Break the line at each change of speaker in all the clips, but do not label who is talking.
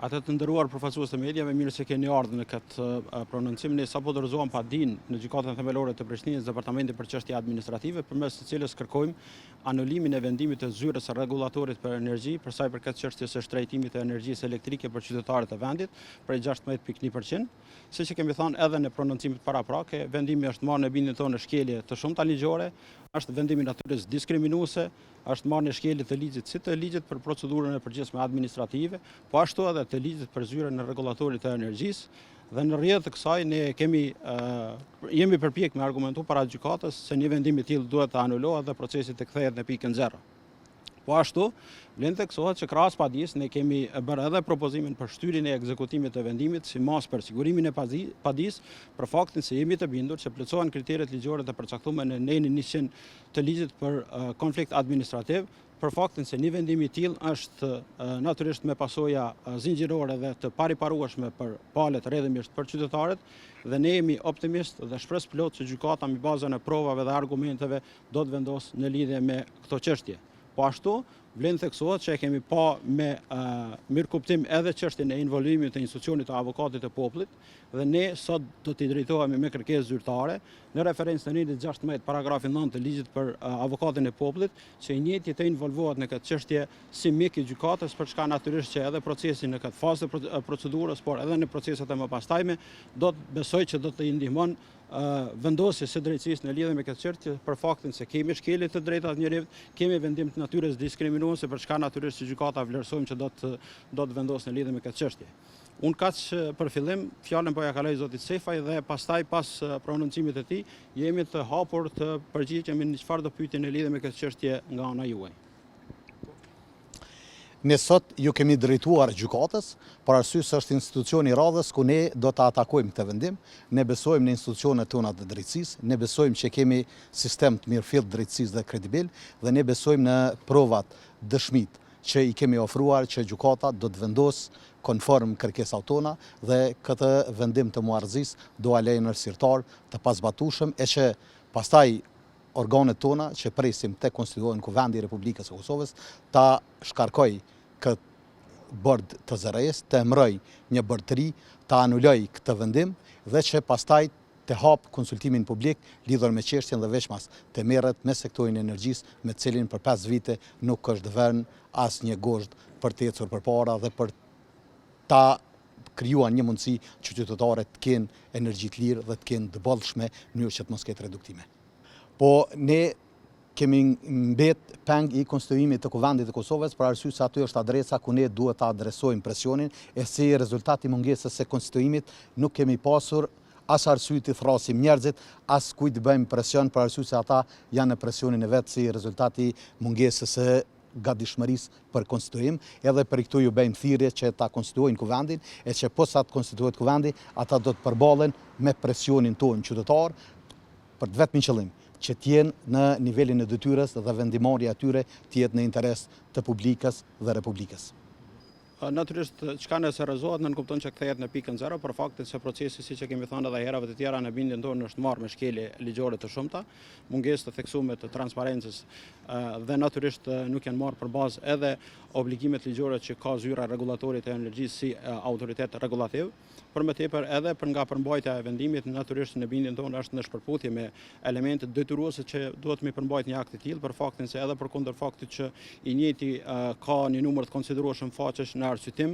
Atë të nderuar përfaqësues të mediave, mirë se keni ardhur në këtë prononcim. Ne sapo dorëzuam padin në gjykatën themelore të Prishtinës Departamentin për çështje administrative, përmes të cilës kërkojmë anulimin e vendimit të zyrës së rregullatorit për energji për sa i përket çështjes së shtrejtimit të energjisë elektrike për qytetarët e vendit prej 16.1%. Siç e kemi thënë edhe në prononcimet paraprake, vendimi është marrë në bindjen tonë shkelje të shumta ligjore, është vendimi natyrës diskriminuese, është marrë në shkelje të ligjit si të ligjit për procedurën e përgjithshme administrative, po ashtu edhe të ligjit për zyrën e rregullatorit të energjisë. Dhe në rrjedhë të kësaj ne jemi përpjek me argumentu para gjykatës se një vendim i tillë duhet të anulohet dhe procesi të kthehet në pikën 0. Po ashtu, vlen theksohet që krahas padisë ne kemi bërë edhe propozimin për shtyrjen e ekzekutimit të vendimit si mas për sigurimin e padisë, për faktin se jemi të bindur që plotësohen kriteret ligjore të përcaktuara në nenin 100 të ligjit për konflikt administrativ, për faktin se një vendim i tillë është natyrisht me pasoja zinxhirore dhe të pariparueshme për palët rrjedhimisht për qytetarët, dhe ne jemi optimist dhe shpres plot që gjykata mbi bazën e provave dhe argumenteve do të vendosë në lidhje me këto çështje. Po ashtu, vlen theksohet që e kemi pa me mirëkuptim edhe çështjen e involvimit të institucionit të avokatit të popullit, dhe ne sot do t'i drejtohemi me kërkesë zyrtare në referencë të nenin 16 paragrafi 9 të ligjit për avokatin e popullit, që i njëjti të involvohet në këtë çështje si mik i gjykatës, për çka natyrisht që edhe procesi në këtë fazë të procedurës, por edhe në proceset e mëpastajme do të besoj që do të i ndihmon vendosjes së drejtësisë në lidhje me këtë çështje, për faktin se kemi shkelje të drejtat njerëzit, kemi vendim të natyrës diskriminuese, për çka natyrisht që gjykata vlerësojmë që do të vendosë në lidhje me këtë çështje. Unë kaq për fillim, fjalën po ja kaloj zotit Sefaj dhe pastaj pas prononcimit të tij jemi të hapur të përgjigjemi në çfarë do pyetjen në lidhje me këtë çështje nga ana juaj.
Ne sot ju kemi drejtuar gjykatës, për arsye se është institucioni i radhës ku ne do të atakojmë këtë vendim. Ne besojmë në institucionet tona të drejtësisë, ne besojmë që kemi sistem të mirëfillt drejtësisë dhe kredibil, dhe ne besojmë në provat dëshmit që i kemi ofruar që gjykata do të vendosë konform kërkesave tona, dhe këtë vendim të muarrëzisë do a lejë nërsirtar të pazbatueshëm, e që pastaj organet tona që presim të konstituohen Kuvendi i Republikës së Kosovës ta shkarkoj këtë bord të zërejës, të emroj një bord të ri, ta anuloj këtë vendim dhe që pastaj të hap konsultimin publik lidhur me çështjen dhe veçmas të merret me sektorin e energjisë, me cilin për 5 vite nuk është vënë asnjë gozhd për të ecur përpara dhe për ta krijuar një mundësi që qytetarët të kenë energji të lirë dhe të kenë të bollshme në mënyrë që të mos ketë reduktime. Po ne kemi mbet peng i konstituimit të Kuvendit të Kosovës, për arsye se aty është adresa ku ne duhet ta adresojmë presionin, e si rezultati mungesës së konstituimit nuk kemi pasur as arsye të thrasim njerëzit, as kujt bëjmë presion, për arsye se ata janë në presionin e vet si rezultati mungesës së gatishmërisë për konstituim, edhe për këtu ju bëjmë thirrje që ta konstituojnë Kuvendin, e që posa të konstituohet Kuvendi, ata do të përballen me presionin tonë qytetar për të vetmin qëllim që t'jenë në nivelin e detyrës dhe vendimarrja e tyre t'jetë në interes të publikës dhe republikës.
Natyrisht, çka nëse rrezohet, nën kupton që kthehet në pikën 0, për faktin se procesi, siç e kemi thënë edhe herave të tjera, në bindjen tonë është marrë me shkelje ligjore të shumta, mungesë të theksuar të transparencës dhe natyrisht nuk janë marrë për bazë edhe obligimet ligjore që ka zyra rregullatorit e energjisë si autoritet rregullativ. Për më tepër edhe për nga përmbajtja e vendimit, natyrisht në bindjen tonë është në shpërputhje me elementet detyruese që duhet me përmbajt një akt i tillë, për faktin se edhe përkundër faktit që i njëjti ka një numër të konsiderueshëm faqesh në arsyetim,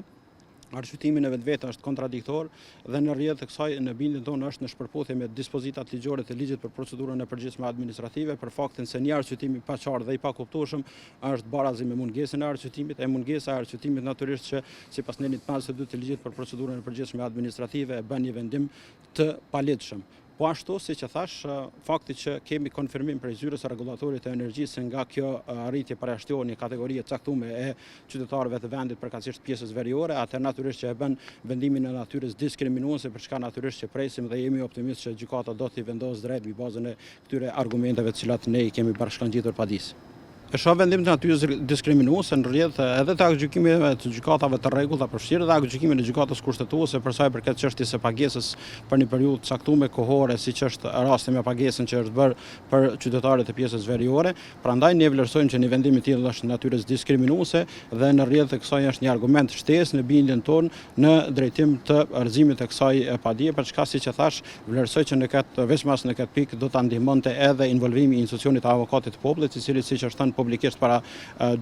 arsyetimin e vetvete është kontradiktor dhe në rrjedhë të kësaj në bindjen tonë është në shpërputhje me dispozitat ligjore të ligjit për procedurën e përgjithshme administrative, për faktin se një arsyetim i paqartë dhe i pakuptueshëm është barazi me mungesën e arsyetimit, e mungesa e arsyetimit natyrisht që sipas nenit 52 të ligjit për procedurën e përgjithshme administrative e bën një vendim të paligjshëm. Po ashtu, siç e thash, fakti që kemi konfirmim prej zyrës së rregullatorit të energjisë nga kjo arritje përjashton një kategori e caktuar e qytetarëve të vendit përkatësisht pjesës veriore, atë natyrisht që e bën vendimin e natyrës diskriminuese, për çka natyrisht që presim dhe jemi optimist që gjykata do t'i vendosë drejt mbi bazën e këtyre argumenteve të cilat ne i kemi bashkangjitur padisë. E shoh vendim të natyrës diskriminuese në rrjedh edhe të aktgjykimeve të gjykatave të rregullta, përfshirë edhe aktgjykimin e gjykatës kushtetuese për sa i përket çështjes së pagesës për një periudhë caktuar kohore, siç është rasti me pagesën që është bërë për qytetarët e pjesës veriore. Prandaj ne vlerësojmë që një vendim i tillë është natyrës diskriminuese dhe në rrjedh të kësaj është një argument shtesë në bindjen tonë në drejtim të rrëzimit të kësaj padie, për çka siç e thash, vlerësoj që në këtë veçmas në këtë pikë do ta ndihmonte edhe involvimi i institucionit të avokatit të popullit, i cili siç është thënë publikisht para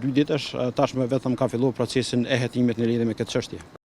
2 ditësh, tashmë vetëm ka filluar procesin e hetimit në lidhje me këtë çështje.